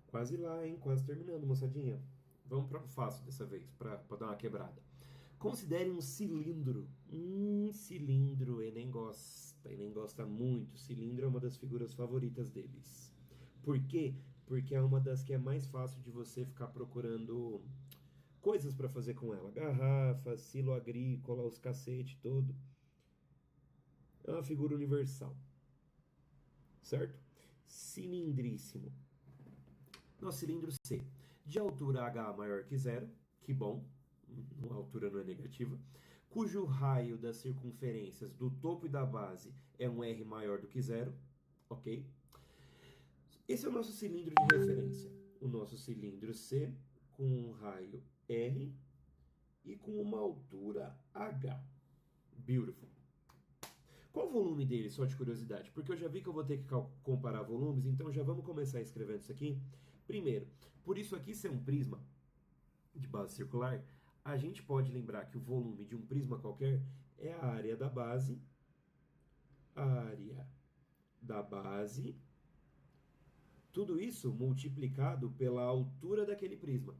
Quase lá, hein? Quase terminando, moçadinha. Vamos para o fácil dessa vez, para dar uma quebrada. Considere um cilindro. Cilindro, Enem gosta muito. Cilindro é uma das figuras favoritas deles. Por quê? Porque é uma das que é mais fácil de você ficar procurando coisas para fazer com ela. Garrafa, silo agrícola, os cacete todo. É uma figura universal, certo? Cilindríssimo. Nosso cilindro C. De altura H maior que zero, que bom, a altura não é negativa, cujo raio das circunferências do topo e da base é um R maior do que zero, ok? Esse é o nosso cilindro de referência. O nosso cilindro C com um raio R e com uma altura H. Beautiful. Qual o volume dele, só de curiosidade? Porque eu já vi que eu vou ter que comparar volumes, então já vamos começar escrevendo isso aqui. Primeiro, por isso aqui ser um prisma de base circular, a gente pode lembrar que o volume de um prisma qualquer é a área da base, tudo isso multiplicado pela altura daquele prisma.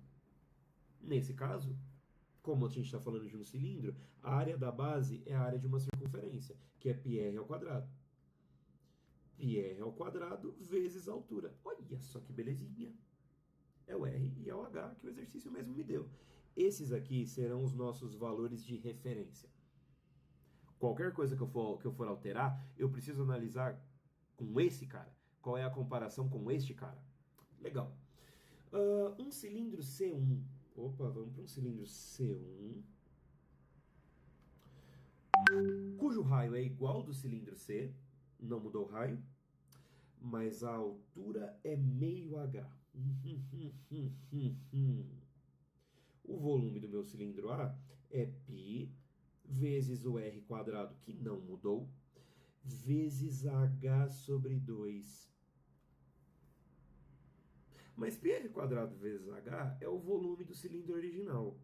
Nesse caso, como a gente está falando de um cilindro, a área da base é a área de uma circunferência, que é πr ao quadrado. πr ao quadrado vezes a altura. Olha só que belezinha. É o R e é o H que o exercício mesmo me deu. Esses aqui serão os nossos valores de referência. Qualquer coisa que eu for alterar, eu preciso analisar com esse cara. Qual é a comparação com este cara? Legal. Um cilindro C1. Opa, vamos para um cilindro C1. Cujo raio é igual do cilindro C. Não mudou o raio. Mas a altura é meio H. O volume do meu cilindro A é π vezes o R quadrado, que não mudou, vezes H sobre 2. Mas πr quadrado vezes H é o volume do cilindro original.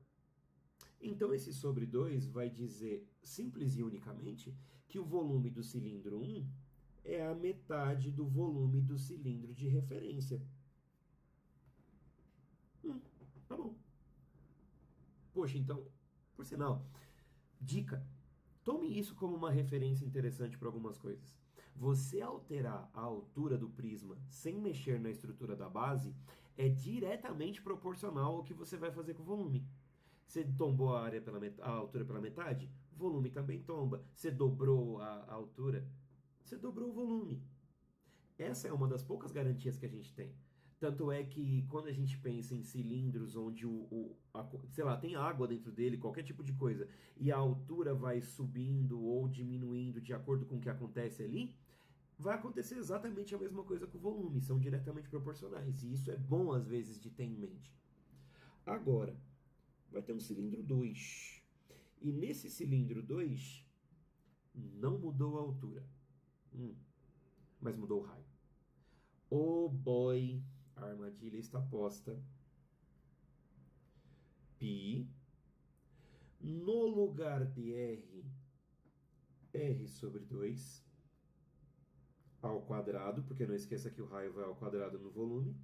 Então esse sobre 2 vai dizer, simples e unicamente, que o volume do cilindro 1 é a metade do volume do cilindro de referência. Tá bom. Poxa, então, por sinal, dica, tome isso como uma referência interessante para algumas coisas. Você alterar a altura do prisma sem mexer na estrutura da base é diretamente proporcional ao que você vai fazer com o volume. Você tombou a altura pela metade? O volume também tomba. Você dobrou a altura? Você dobrou o volume. Essa é uma das poucas garantias que a gente tem. Tanto é que quando a gente pensa em cilindros onde sei lá, tem água dentro dele, qualquer tipo de coisa, e a altura vai subindo ou diminuindo de acordo com o que acontece ali, vai acontecer exatamente a mesma coisa com o volume, são diretamente proporcionais. E isso é bom às vezes de ter em mente. Agora, vai ter um cilindro 2. E nesse cilindro 2, não mudou a altura, mas mudou o raio. Oh boy, a armadilha está posta. Π no lugar de R, R sobre 2 ao quadrado, porque não esqueça que o raio vai ao quadrado no volume,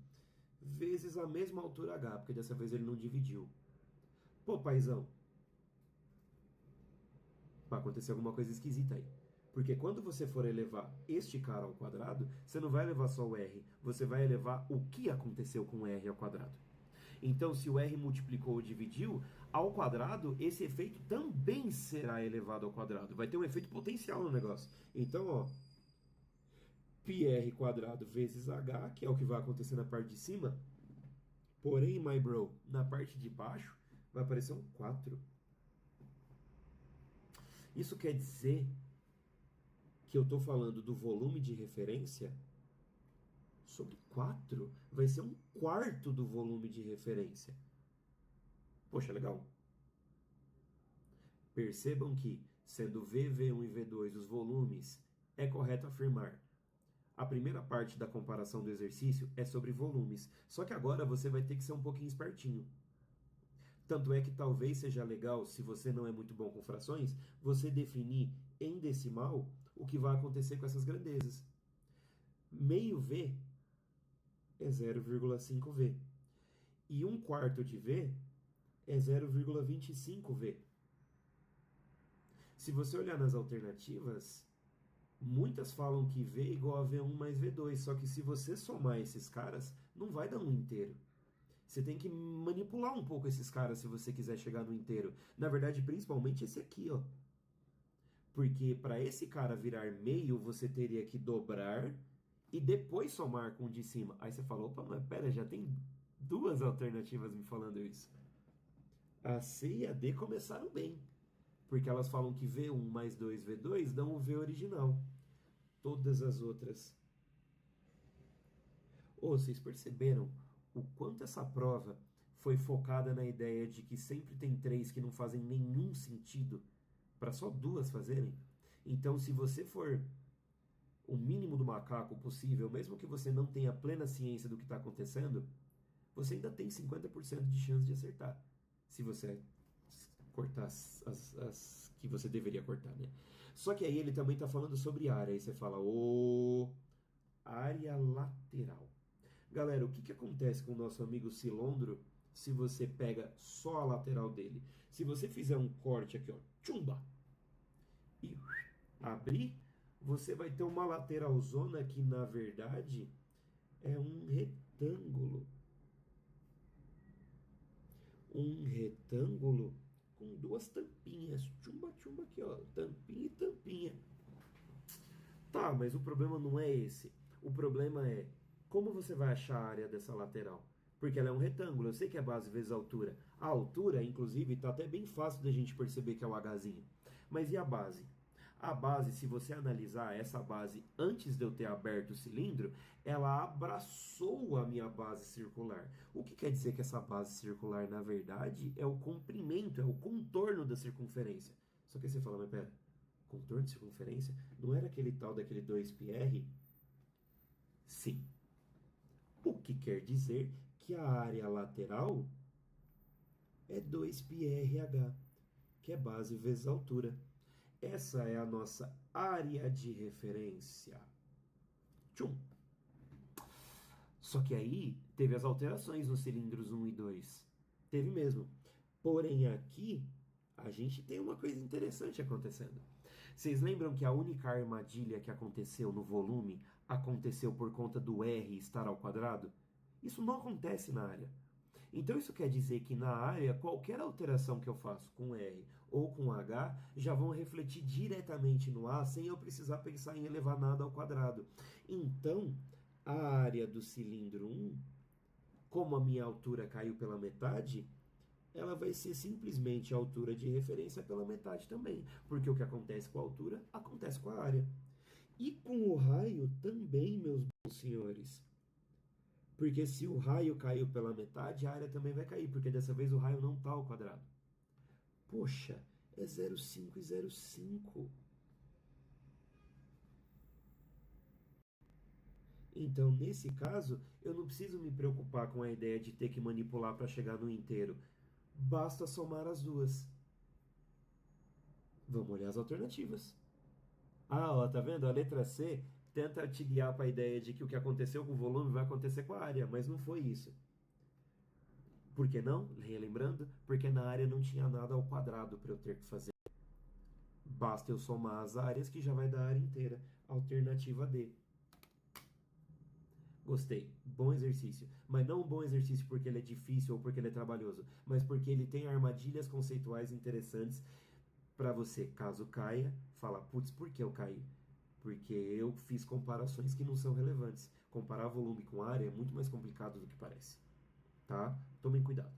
vezes a mesma altura H, porque dessa vez ele não dividiu. Pô, paizão, vai acontecer alguma coisa esquisita aí. Porque quando você for elevar este cara ao quadrado, você não vai elevar só o R, você vai elevar o que aconteceu com o R ao quadrado. Então, se o R multiplicou ou dividiu, ao quadrado, esse efeito também será elevado ao quadrado. Vai ter um efeito potencial no negócio. Então, ó, πr quadrado vezes h, que é o que vai acontecer na parte de cima. Porém, my bro, na parte de baixo, vai aparecer um 4. Isso quer dizer que eu estou falando do volume de referência sobre 4. Vai ser um quarto do volume de referência. Poxa, legal. Percebam que, sendo V, V1 e V2 os volumes, é correto afirmar. A primeira parte da comparação do exercício é sobre volumes, só que agora você vai ter que ser um pouquinho espertinho. Tanto é que talvez seja legal, se você não é muito bom com frações, você definir em decimal o que vai acontecer com essas grandezas. Meio V é 0,5V. E 1/4 de V é 0,25V. Se você olhar nas alternativas, muitas falam que V é igual a V1 mais V2, só que se você somar esses caras, não vai dar um inteiro. Você tem que manipular um pouco esses caras se você quiser chegar no inteiro. Na verdade, principalmente esse aqui, ó. Porque para esse cara virar meio, você teria que dobrar e depois somar com o de cima. Aí você fala, opa, mas pera, já tem duas alternativas me falando isso. A C e a D começaram bem. Porque elas falam que V1 mais 2V2 dão o V original. Todas as outras. Ô, vocês perceberam o quanto essa prova foi focada na ideia de que sempre tem três que não fazem nenhum sentido para só duas fazerem? Então, se você for o mínimo do macaco possível, mesmo que você não tenha plena ciência do que está acontecendo, você ainda tem 50% de chance de acertar. Se você cortar as que você deveria cortar, né? Só que aí ele também está falando sobre área. Aí você fala, área lateral. Galera, o que acontece com o nosso amigo cilindro se você pega só a lateral dele? Se você fizer um corte aqui, ó, tchumba, e abrir, você vai ter uma lateralzona que, na verdade, é um retângulo. Um retângulo com duas tampinhas. Tchumba, tchumba aqui, ó. Tampinha e tampinha. Tá, mas o problema não é esse. O problema é como você vai achar a área dessa lateral? Porque ela é um retângulo. Eu sei que é base vezes altura. A altura, inclusive, está até bem fácil da gente perceber que é o Hzinho. Mas e a base? A base, se você analisar essa base antes de eu ter aberto o cilindro, ela abraçou a minha base circular. O que quer dizer que essa base circular, na verdade, é o comprimento, é o contorno da circunferência. Só que aí você fala, mas pera, contorno de circunferência? Não era aquele tal daquele 2πr? Sim. O que quer dizer que a área lateral é 2πrh, que é base vezes altura. Essa é a nossa área de referência. Tchum. Só que aí teve as alterações nos cilindros 1 e 2. Teve mesmo. Porém, aqui a gente tem uma coisa interessante acontecendo. Vocês lembram que a única armadilha que aconteceu no volume aconteceu por conta do R estar ao quadrado? Isso não acontece na área. Então isso quer dizer que na área, qualquer alteração que eu faço com R ou com H já vão refletir diretamente no A sem eu precisar pensar em elevar nada ao quadrado. Então, a área do cilindro 1, como a minha altura caiu pela metade, ela vai ser simplesmente a altura de referência pela metade também. Porque o que acontece com a altura, acontece com a área. E com o raio também, meus bons senhores. Porque se o raio caiu pela metade, a área também vai cair, porque dessa vez o raio não está ao quadrado. Poxa, é 0,5 e 0,5. Então, nesse caso, eu não preciso me preocupar com a ideia de ter que manipular para chegar no inteiro. Basta somar as duas. Vamos olhar as alternativas. Ah, ó, tá vendo? A letra C tenta te guiar para a ideia de que o que aconteceu com o volume vai acontecer com a área, mas não foi isso. Por que não? Relembrando, porque na área não tinha nada ao quadrado para eu ter que fazer. Basta eu somar as áreas que já vai dar a área inteira. Alternativa D. Gostei. Bom exercício. Mas não um bom exercício porque ele é difícil ou porque ele é trabalhoso, mas porque ele tem armadilhas conceituais interessantes para você, caso caia, falar, putz, por que eu caí? Porque eu fiz comparações que não são relevantes. Comparar volume com área é muito mais complicado do que parece. Tá? Tomem cuidado.